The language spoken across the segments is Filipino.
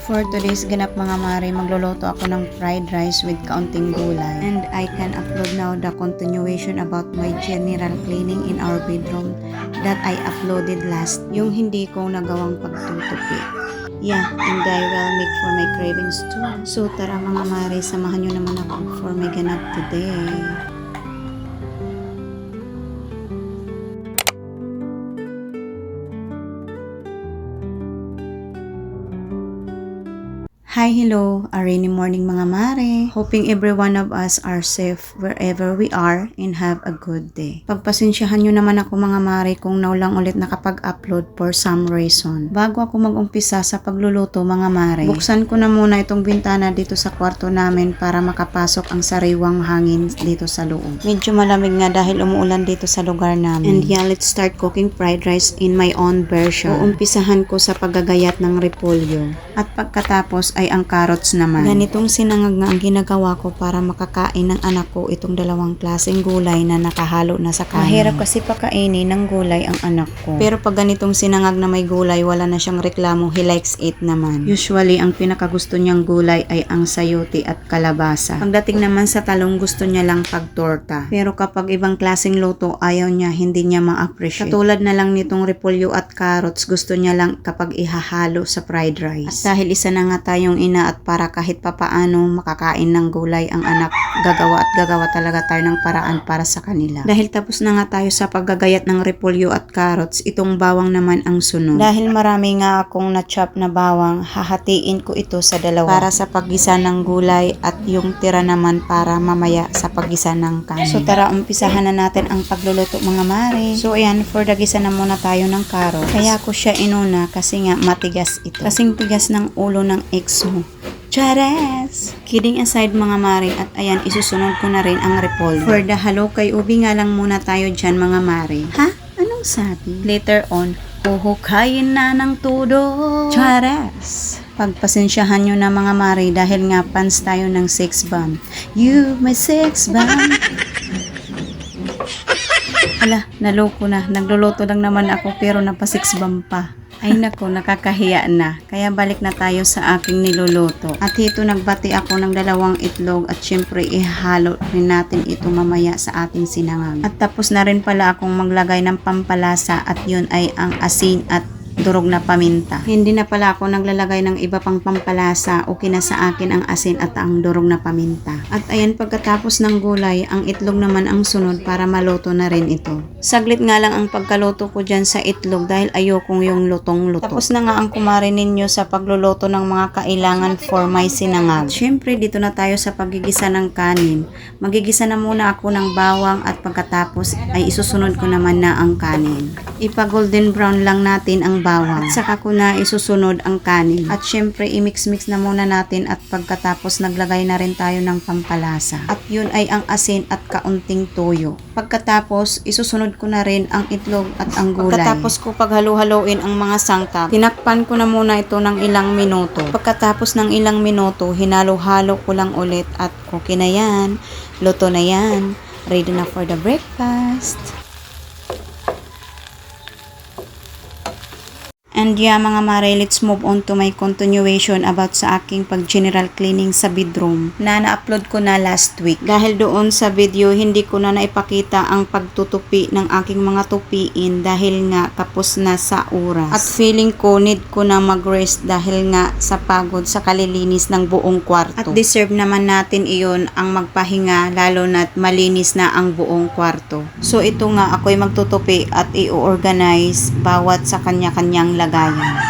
For today's ganap mga mare, magluluto ako ng fried rice with kaunting gulay. And I can upload now the continuation about my general cleaning in our bedroom that I uploaded last. Yung hindi ko nagawang pagtutupi. Yeah, and I will make for my cravings too. So tara mga mare, samahan nyo naman ako for my ganap today. Hi, hello, a rainy morning mga mare. Hoping every one of us are safe wherever we are and have a good day. Pagpasensyahan nyo naman ako mga mare kung naulang ulit nakapag-upload for some reason. Bago ako mag-umpisa sa pagluluto mga mare, buksan ko na muna itong bintana dito sa kwarto namin para makapasok ang sariwang hangin dito sa loob. Medyo malamig nga dahil umuulan dito sa lugar namin. And yeah, let's start cooking fried rice in my own version. Uumpisahan ko sa paggagayat ng repolyo. At pagkatapos ay ang carrots naman. Ganitong sinangag nga ang ginagawa ko para makakain ng anak ko itong dalawang klaseng gulay na nakahalo na sa kanin. Mahirap kasi pakainin ng gulay ang anak ko. Pero pag ganitong sinangag na may gulay, wala na siyang reklamo, he likes it naman. Usually, ang pinakagusto niyang gulay ay ang sayote at kalabasa. Pagdating naman sa talong, gusto niya lang pagtorta. Pero kapag ibang klaseng luto, ayaw niya, hindi niya ma-appreciate. Katulad na lang nitong repolyo at carrots, gusto niya lang kapag ihahalo sa fried rice. At dahil isa na nga tayong ina at para kahit papaano makakain ng gulay ang anak, gagawa talaga tayo ng paraan para sa kanila. Dahil tapos na nga tayo sa paggagayat ng repolyo at carrots, itong bawang naman ang sunod. Dahil marami nga akong na-chop na bawang, hahatiin ko ito sa dalawa para sa paggisa ng gulay at yung tira naman para mamaya sa paggisa ng kanin. So tara, umpisahan na natin ang pagluluto mga mare. So ayan, for the gisa na muna tayo ng carrots. Kaya ko siya inuna kasi nga matigas ito. Kasing tigas ng ulo ng ex mo. Chares! Kidding aside mga mare, at ayan, isusunod ko na rin ang repolyo. For the halo kay ubi nga lang muna tayo dyan mga mare. Ha? Anong sabi? Later on, uhukayin na ng tudo. Chares! Pagpasensyahan nyo na mga mare dahil nga fans tayo ng sex bomb. You, my sex bomb! Ala, naloko na. Nagluluto lang naman ako pero napasix bomb pa. Ay nako, nakakahiya na. Kaya balik na tayo sa aking niluluto. At ito nagbati ako ng dalawang itlog at syempre ihalo rin natin ito mamaya sa ating sinangag. At tapos na rin pala akong maglagay ng pampalasa at yun ay ang asin at durog na paminta. Hindi na pala ako naglalagay ng iba pang pampalasa, okay na sa akin ang asin at ang durog na paminta. At ayan, pagkatapos ng gulay, ang itlog naman ang sunod para maluto na rin ito. Saglit nga lang ang pagkaluto ko dyan sa itlog dahil ayokong yung lutong-luto. Tapos na nga ang kumarin ninyo sa pagluluto ng mga kailangan for my sinangag. Siyempre, dito na tayo sa pagigisa ng kanin. Magigisa na muna ako ng bawang at pagkatapos ay isusunod ko naman na ang kanin. Ipa-golden brown lang natin ang bawang at saka ko na isusunod ang kanin. At syempre, i-mix-mix na muna natin at pagkatapos naglagay na rin tayo ng pampalasa. At yun ay ang asin at kaunting toyo. Pagkatapos, isusunod ko na rin ang itlog at ang gulay. Pagkatapos ko paghalo-haloin ang mga sangkap, tinakpan ko na muna ito ng ilang minuto. Pagkatapos ng ilang minuto, hinalo-halo ko lang ulit at okay na yan. Luto na yan. Ready na for the breakfast. And yeah mga mare, let's move on to my continuation about sa aking pag-general cleaning sa bedroom na na-upload ko na last week. Dahil doon sa video, hindi ko na naipakita ang pagtutupi ng aking mga tupiin dahil nga kapos na sa oras. At feeling ko, need ko na mag-rest dahil nga sa pagod sa kalilinis ng buong kwarto. At deserve naman natin iyon ang magpahinga lalo na't malinis na ang buong kwarto. So ito nga, ako'y magtutupi at i-organize bawat sa kanya-kanyang lagayan.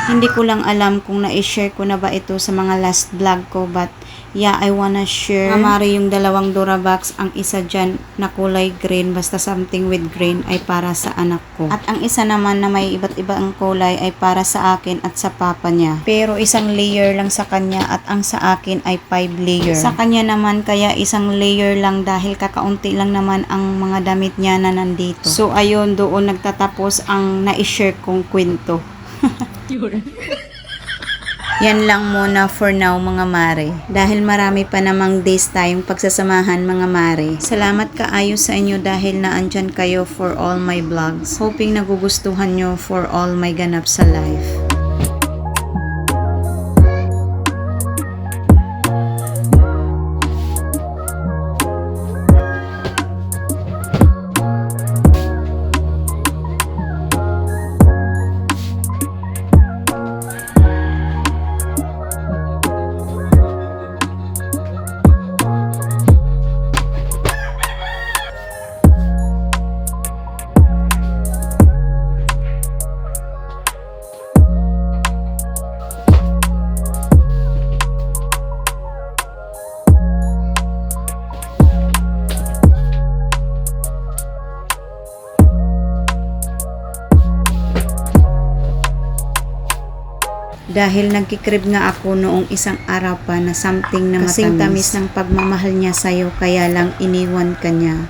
Hindi ko lang alam kung na-share ko na ba ito sa mga last vlog ko, but yeah, I wanna share. Mare, yung dalawang Durabox, ang isa dyan na kulay green, basta something with green, ay para sa anak ko. At ang isa naman na may iba't ibang kulay ay para sa akin at sa papa niya. Pero isang layer lang sa kanya at ang sa akin ay 5 layer. Sa kanya naman kaya isang layer lang dahil kakaunti lang naman ang mga damit niya na nandito. So ayun, doon nagtatapos ang na-share kong kwento. Yan lang muna for now mga mare. Dahil marami pa namang days tayong pagsasamahan mga mare. Salamat kaayo sa inyo dahil naandyan kayo for all my vlogs. Hoping nagugustuhan nyo for all my ganap sa life. Dahil nagkikrib nga ako noong isang araw pa na something na kasing tamis ng pagmamahal niya sa'yo kaya lang iniwan ka niya.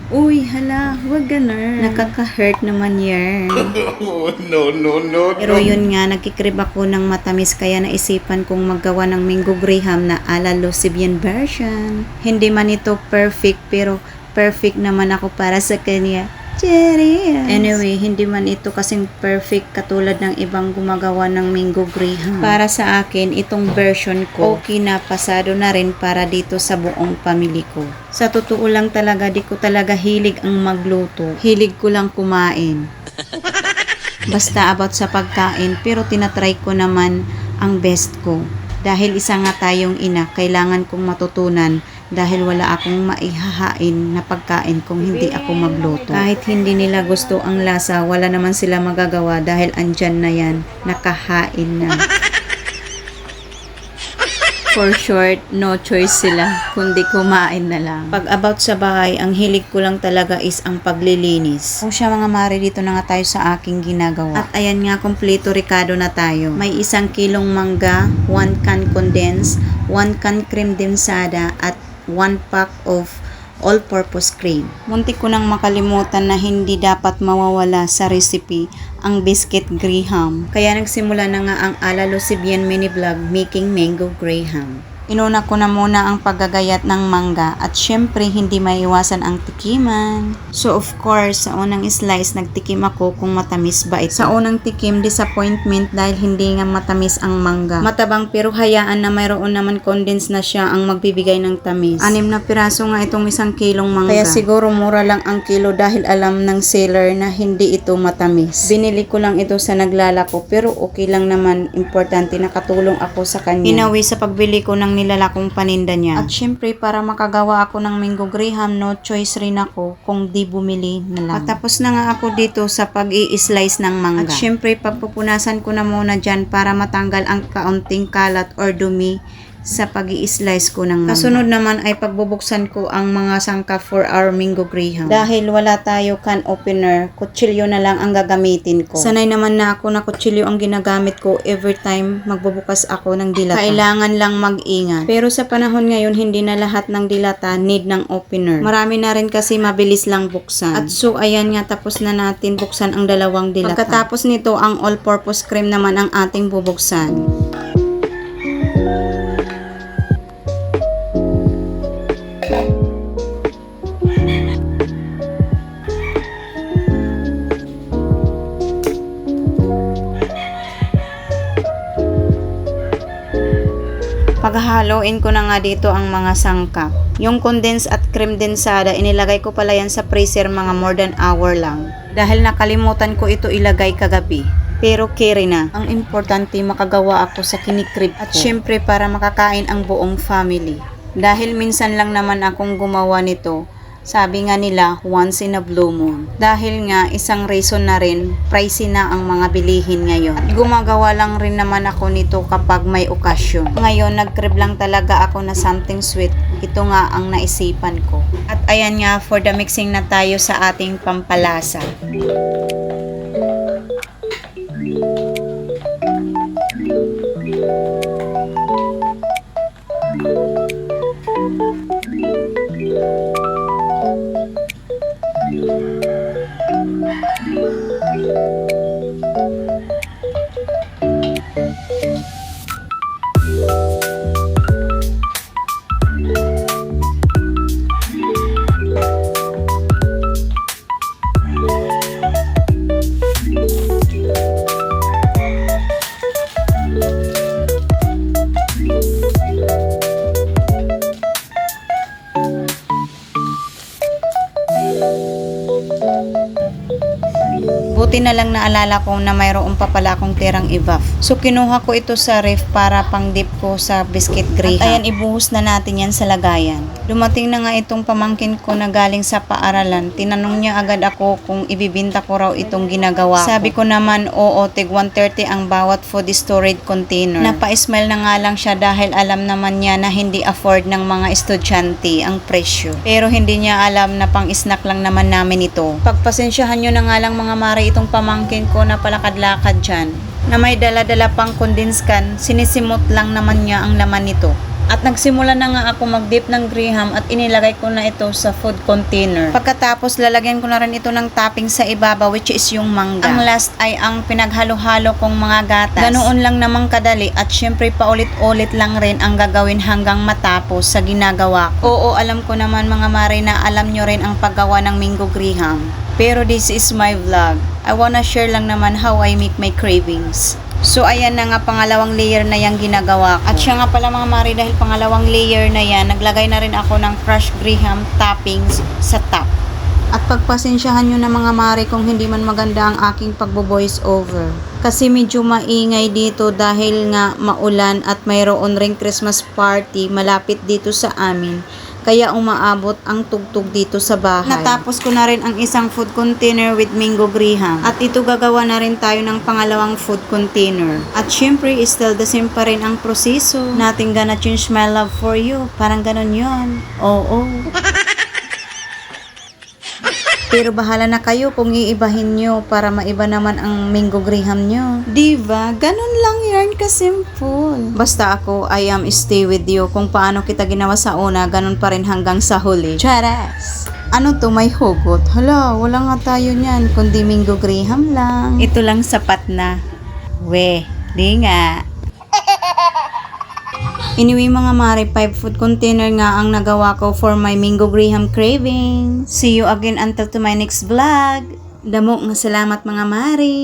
Uy, hala, wag ganun. Nakaka-hurt naman yan. Oh, no. Pero yun nga, nagkikrib ako ng matamis kaya naisipan kong maggawa ng Mango Graham na ala Lucibian version. Hindi man ito perfect pero perfect naman ako para sa kanya. Cheers! Anyway, hindi man ito kasing perfect katulad ng ibang gumagawa ng Mango Graham. Para sa akin, itong version ko, okay na, pasado na rin para dito sa buong pamilya ko. Sa totoo lang talaga, di ko talaga hilig ang magluto. Hilig ko lang kumain. Basta about sa pagkain, pero tinatry ko naman ang best ko. Dahil isa nga tayong ina, kailangan kong matutunan dahil wala akong maihahain na pagkain kung hindi ako magluto. Kahit hindi nila gusto ang lasa, wala naman sila magagawa dahil andyan na yan, nakahain na. For short, no choice sila, kundi kumain na lang. Pag about sa bahay, ang hilig ko lang talaga is ang paglilinis. O siya mga mare, dito na nga tayo sa aking ginagawa. At ayan nga, kompleto ricado na tayo. May 1 kilong mangga, 1 can condensed, 1 can cream densada, at 1 pack of all-purpose cream. Muntik ko nang makalimutan na hindi dapat mawawala sa recipe ang biscuit Graham. Kaya nagsimula na nga ang Ala Lucibian mini vlog making Mango Graham. Inuna ko na muna ang paggagayat ng mangga at syempre hindi maiwasan ang tikiman. So of course, sa unang slice nagtikim ako kung matamis ba ito. Sa unang tikim, disappointment dahil hindi nga matamis ang mangga. Matabang pero hayaan na mayroon naman condensed na siya ang magbibigay ng tamis. 6 na piraso nga itong 1 kilong mangga. Kaya siguro mura lang ang kilo dahil alam ng seller na hindi ito matamis. Binili ko lang ito sa naglalako pero okay lang naman. Importante nakatulong ako sa kanya. Hinawi sa pagbili ko ng nilalakong paninda niya. At syempre, para makagawa ako ng Mango Graham, no choice rin ako kung di bumili na lang. At tapos na nga ako dito sa pag-i-slice ng mangga. At syempre, pagpupunasan ko na muna dyan para matanggal ang kaunting kalat or dumi sa pag-i-slice ko ng mangga. Kasunod naman ay pagbubuksan ko ang mga sangkap for our Mango Graham. Dahil wala tayo can opener, kutsilyo na lang ang gagamitin ko. Sanay naman na ako na kutsilyo ang ginagamit ko every time magbubukas ako ng dilata. Kailangan lang mag-ingat. Pero sa panahon ngayon, hindi na lahat ng dilata need ng opener. Marami na rin kasi mabilis lang buksan. At so, ayan nga, tapos na natin buksan ang dalawang dilata. Pagkatapos nito, ang all-purpose cream naman ang ating bubuksan. Paghahaloin ko na nga dito ang mga sangkap. Yung condensed at cream densada, inilagay ko pala yan sa freezer mga more than hour lang. Dahil nakalimutan ko ito ilagay kagabi. Pero carry na. Ang importante makagawa ako sa kinikrib ko. At syempre para makakain ang buong family. Dahil minsan lang naman akong gumawa nito. Sabi nga nila, once in a blue moon. Dahil nga, isang reason na rin, pricey na ang mga bilihin ngayon. At gumagawa lang rin naman ako nito kapag may okasyon. Ngayon, nag-crib lang talaga ako na something sweet. Ito nga ang naisipan ko. At ayan nga, for the mixing na tayo sa ating pampalasa. Buti na lang naalala ko na mayroon pa pala akong tirang evap. So kinuha ko ito sa ref para pang dip ko sa biscuit Graham. At ayan, ibuhos na natin yan sa lagayan. Dumating na nga itong pamangkin ko na galing sa paaralan. Tinanong niya agad ako kung ibibinta ko raw itong ginagawa ko. Sabi ko naman, oo, tig 130 ang bawat food storage container. Napa-smile na nga lang siya dahil alam naman niya na hindi afford ng mga estudyante ang presyo. Pero hindi niya alam na pang snack lang naman namin ito. Pagpasensyahan nyo na nga lang mga mare itong pamangkin ko na palakad-lakad dyan. na may dala-dala pang condensed can, sinisimot lang naman niya ang laman nito. At nagsimula na nga ako mag-dip ng graham at inilagay ko na ito sa food container. Pagkatapos lalagyan ko na rin ito ng topping sa ibabaw, which is yung mangga. Ang last ay ang pinaghalo-halo kong mga gatas. Ganoon lang namang kadali at syempre paulit-ulit lang rin ang gagawin hanggang matapos sa ginagawa ko. Oo, alam ko naman mga mare na alam nyo rin ang paggawa ng mango graham. Pero this is my vlog. I wanna share lang naman how I make my cravings. So ayan na nga, pangalawang layer na yung ginagawa ko. At siya nga pala mga mari, dahil pangalawang layer na yan, naglagay na rin ako ng crushed graham toppings sa top. At pagpasensyahan nyo na mga mari kung hindi man maganda ang aking pagbo-voice over. Kasi medyo maingay dito dahil nga maulan at mayroon ring Christmas party malapit dito sa amin. Kaya umaabot ang tugtog dito sa bahay. Natapos ko na rin ang isang food container with mango graham. At ito gagawa na rin tayo ng pangalawang food container. At syempre, still the same pa rin ang proseso. Nothing gonna change my love for you. Parang ganon yun. Oo. Pero bahala na kayo kung iibahin nyo para maiba naman ang mango graham nyo. Diba? Ganon lang yan kasimple. Basta ako, I am stay with you. Kung paano kita ginawa sa una, ganon pa rin hanggang sa huli. Charas! Ano to, may hugot? Hala, wala nga tayo niyan, kundi mango graham lang. Ito lang sapat na. Weh, di nga. Anyway mga mare, 5 food container nga ang nagawa ko for my mango graham craving. See you again until to my next vlog. Damo nga salamat mga mare.